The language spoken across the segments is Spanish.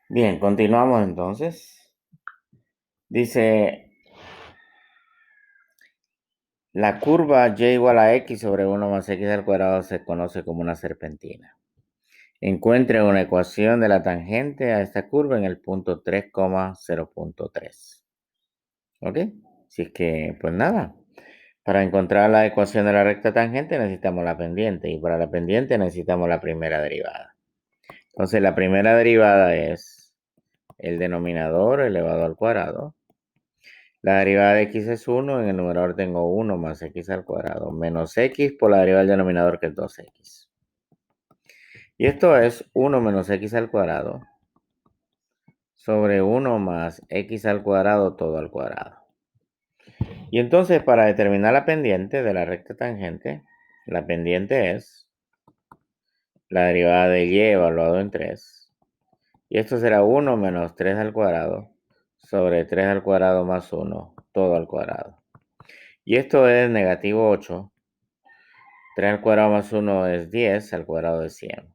Bien, continuamos entonces. Dice, la curva y igual a x sobre 1 más x al cuadrado se conoce como una serpentina. Encuentre una ecuación de la tangente a esta curva en el punto 3,0.3. ¿Ok? Así es que, pues nada. Para encontrar la ecuación de la recta tangente necesitamos la pendiente y para la pendiente necesitamos la primera derivada. Entonces la primera derivada es el denominador elevado al cuadrado. La derivada de x es 1, en el numerador tengo 1 más x al cuadrado, menos x por la derivada del denominador que es 2x. Y esto es 1 menos x al cuadrado sobre 1 más x al cuadrado todo al cuadrado. Y entonces para determinar la pendiente de la recta tangente, la pendiente es la derivada de y evaluado en 3. Y esto será 1 menos 3 al cuadrado sobre 3 al cuadrado más 1 todo al cuadrado. Y esto es negativo 8. 3 al cuadrado más 1 es 10 al cuadrado de 100.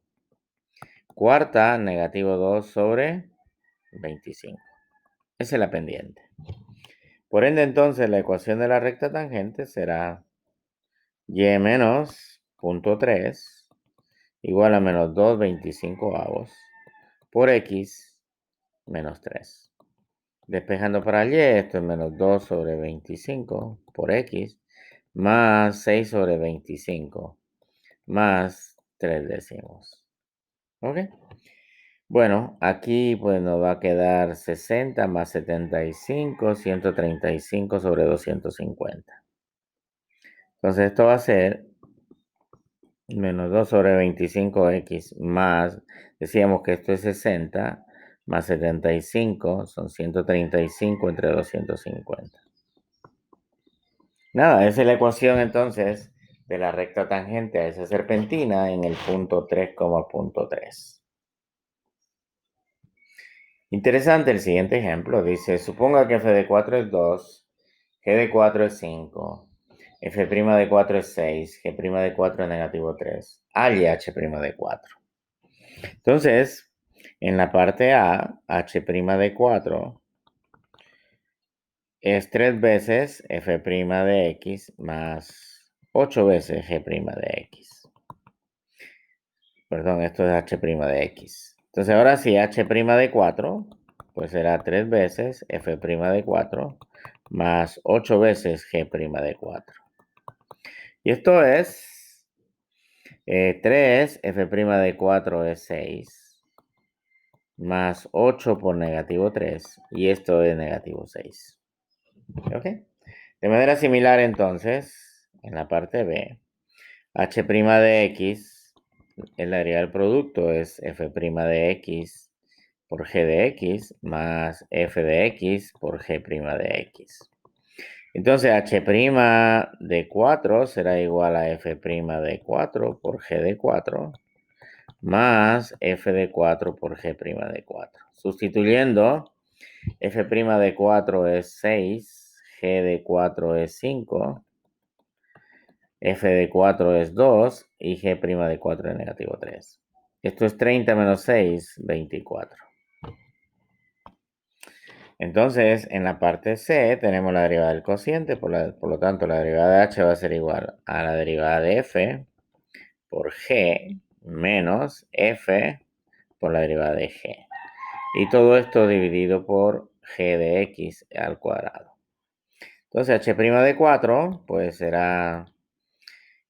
Cuarta, negativo 2 sobre 25. Esa es la pendiente. Por ende, entonces, la ecuación de la recta tangente será y menos 0.3 igual a menos 2/25 por x menos 3. Despejando para y, esto es menos 2 sobre 25 por x más 6 sobre 25 más 3 décimos. ¿Ok? Bueno, aquí pues nos va a quedar 60 más 75, 135 sobre 250. Entonces esto va a ser menos 2 sobre 25x más, decíamos que esto es 60, más 75, son 135 entre 250. Nada, esa es la ecuación entonces de la recta tangente a esa serpentina en el punto 3,3. Interesante el siguiente ejemplo. Dice, suponga que f de 4 es 2, g de 4 es 5, f' de 4 es 6, g' de 4 es negativo 3, halle h' de 4. Entonces, en la parte A, h' de 4 es 3 veces f' de x más 8 veces g' de x. Perdón, esto es h' de x. Entonces, ahora sí, h' de 4, pues será 3 veces f' de 4 más 8 veces g' de 4. Y esto es 3, f' de 4 es 6, más 8 por negativo 3, y esto es negativo 6. ¿Ok? De manera similar, entonces, en la parte B, h' de x, el área del producto es f' de x por g de x más f de x por g' de x. Entonces, h' de 4 será igual a f' de 4 por g de 4 más f de 4 por g' de 4. Sustituyendo, f' de 4 es 6, g de 4 es 5, f de 4 es 2 y g' de 4 es negativo 3. Esto es 30 menos 6, 24. Entonces, en la parte C tenemos la derivada del cociente, por lo tanto, la derivada de h va a ser igual a la derivada de f por g menos f por la derivada de g. Y todo esto dividido por g de x al cuadrado. Entonces, h' de 4, pues será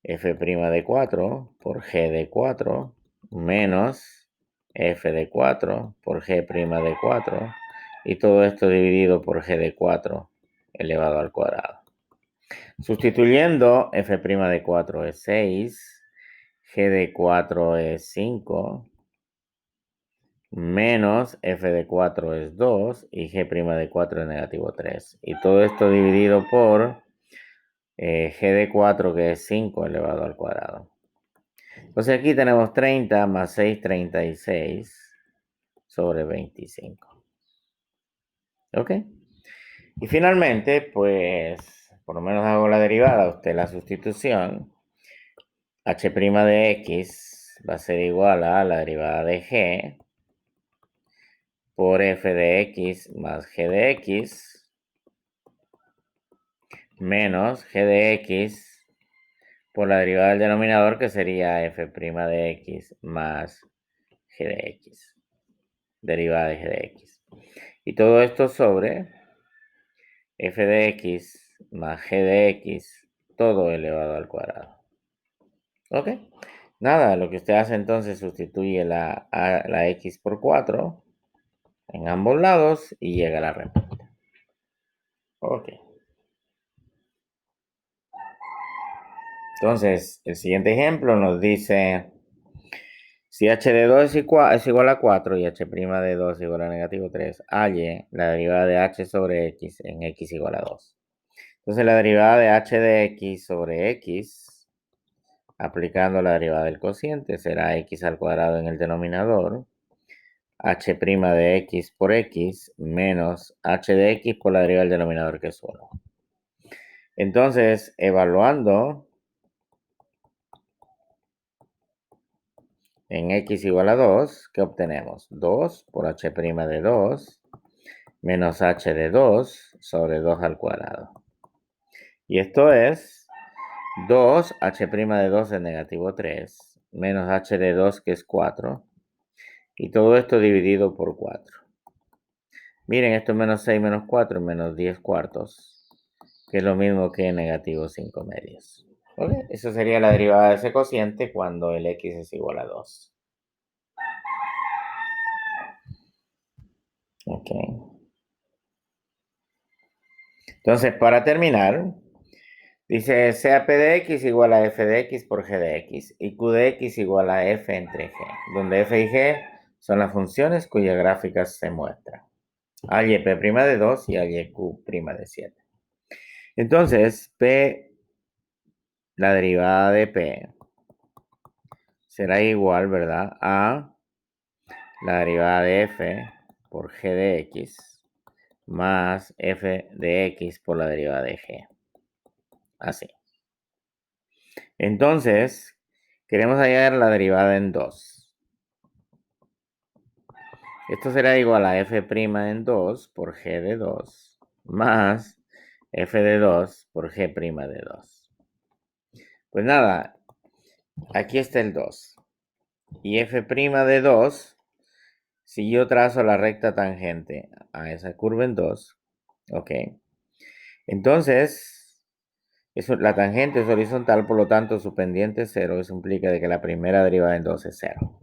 f' de 4 por g de 4 menos f de 4 por g' de 4 y todo esto dividido por g de 4 elevado al cuadrado. Sustituyendo, f' de 4 es 6, g de 4 es 5, menos f de 4 es 2 y g' de 4 es negativo 3. Y todo esto dividido por g de 4 que es 5 elevado al cuadrado. Entonces aquí tenemos 30 más 6, 36 sobre 25. ¿Ok? Y finalmente, pues, por lo menos hago la derivada, usted la sustitución. H' de x va a ser igual a la derivada de g por f de x más g de x menos g de x por la derivada del denominador, que sería f' de x más g de x, derivada de g de x. Y todo esto sobre f de x más g de x, todo elevado al cuadrado. ¿Ok? Nada, lo que usted hace entonces sustituye la x por 4 en ambos lados y llega a la respuesta. Ok. Entonces, el siguiente ejemplo nos dice, si h de 2 es igual a 4 y h' de 2 es igual a negativo 3, halle la derivada de h sobre x en x igual a 2. Entonces, la derivada de h de x sobre x, aplicando la derivada del cociente, será x al cuadrado en el denominador, h' de x por x menos h de x por la derivada del denominador, que es 1. Entonces, evaluando en x igual a 2, ¿qué obtenemos? 2 por h' de 2 menos h de 2 sobre 2 al cuadrado. Y esto es 2, h' de 2 es negativo 3, menos h de 2, que es 4. Y todo esto dividido por 4. Miren, esto es menos 6 menos 4, menos 10 cuartos, que es lo mismo que negativo 5 medios. ¿Ok? Eso sería la derivada de ese cociente cuando el x es igual a 2. Ok. Entonces, para terminar, dice sea p de x igual a f de x por g de x y q de x igual a f entre g, donde f y g son las funciones cuyas gráficas se muestran. Halle p' de 2 y halle q' de 7. Entonces, p, la derivada de p, será igual, ¿verdad?, a la derivada de f por g de x más f de x por la derivada de g. Así. Entonces, queremos hallar la derivada en 2. Esto será igual a f' en 2 por g de 2 más f de 2 por g' de 2. Pues nada, aquí está el 2. Y f' de 2, si yo trazo la recta tangente a esa curva en 2, ok. Entonces, la tangente es horizontal, por lo tanto su pendiente es 0. Eso implica de que la primera derivada en 2 es 0.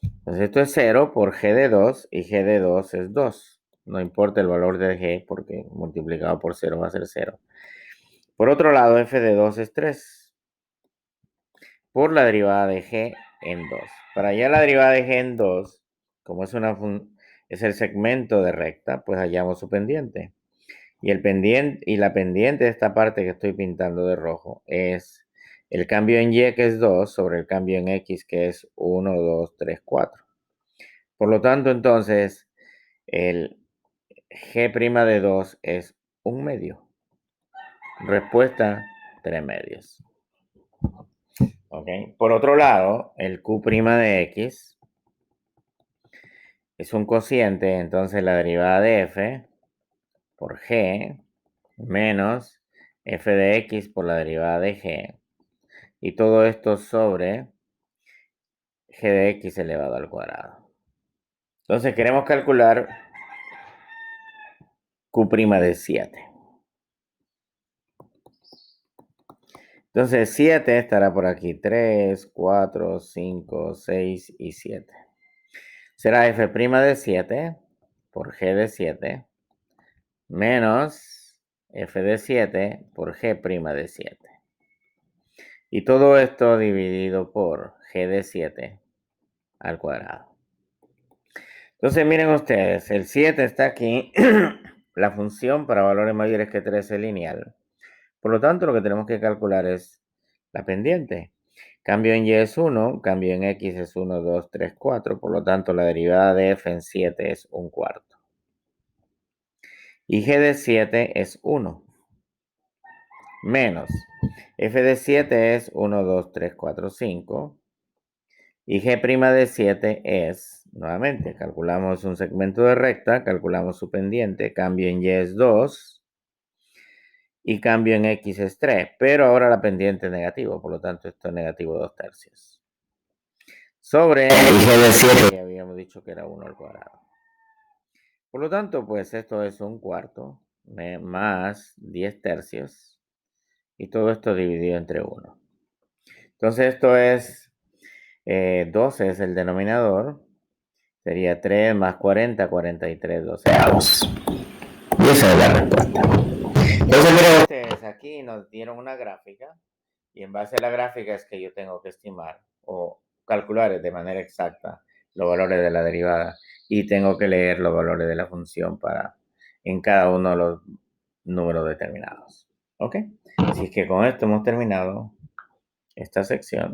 Entonces esto es 0 por g de 2 y g de 2 es 2. No importa el valor de g porque multiplicado por 0 va a ser 0. Por otro lado, f de 2 es 3 por la derivada de g en 2. Para hallar la derivada de g en 2, como es el segmento de recta, pues hallamos su pendiente. Y la pendiente de esta parte que estoy pintando de rojo es el cambio en y, que es 2, sobre el cambio en x, que es 1, 2, 3, 4. Por lo tanto, entonces, el g' de 2 es 1 medio. Respuesta, 3 medios. ¿Ok? Por otro lado, el q' de x es un cociente, entonces la derivada de f por g menos f de x por la derivada de g. Y todo esto sobre g de x elevado al cuadrado. Entonces queremos calcular q' de 7. Entonces 7 estará por aquí. 3, 4, 5, 6 y 7. Será f' de 7 por g de 7 menos f de 7 por g' de 7. Y todo esto dividido por g de 7 al cuadrado. Entonces miren ustedes, el 7 está aquí. La función para valores mayores que 3 es lineal. Por lo tanto, lo que tenemos que calcular es la pendiente. Cambio en y es 1, cambio en x es 1, 2, 3, 4. Por lo tanto, la derivada de f en 7 es 1/4. Y g de 7 es 1. Menos f de 7 es 1, 2, 3, 4, 5. Y g' de 7 es Nuevamente, calculamos un segmento de recta, calculamos su pendiente, cambio en Y es 2 y cambio en X es 3, pero ahora la pendiente es negativo, por lo tanto esto es negativo 2/3. Sobre X de 7, ya habíamos dicho que era 1 al cuadrado. Por lo tanto, pues esto es 1/4 más 10/3 y todo esto dividido entre 1. Entonces esto es 12 es el denominador, sería 3 más 40, 43 doceavos. Y esa es la respuesta. Entonces, miren ustedes, aquí nos dieron una gráfica y en base a la gráfica es que yo tengo que estimar o calcular de manera exacta los valores de la derivada y tengo que leer los valores de la función para en cada uno de los números determinados. ¿Ok? Así que con esto hemos terminado esta sección.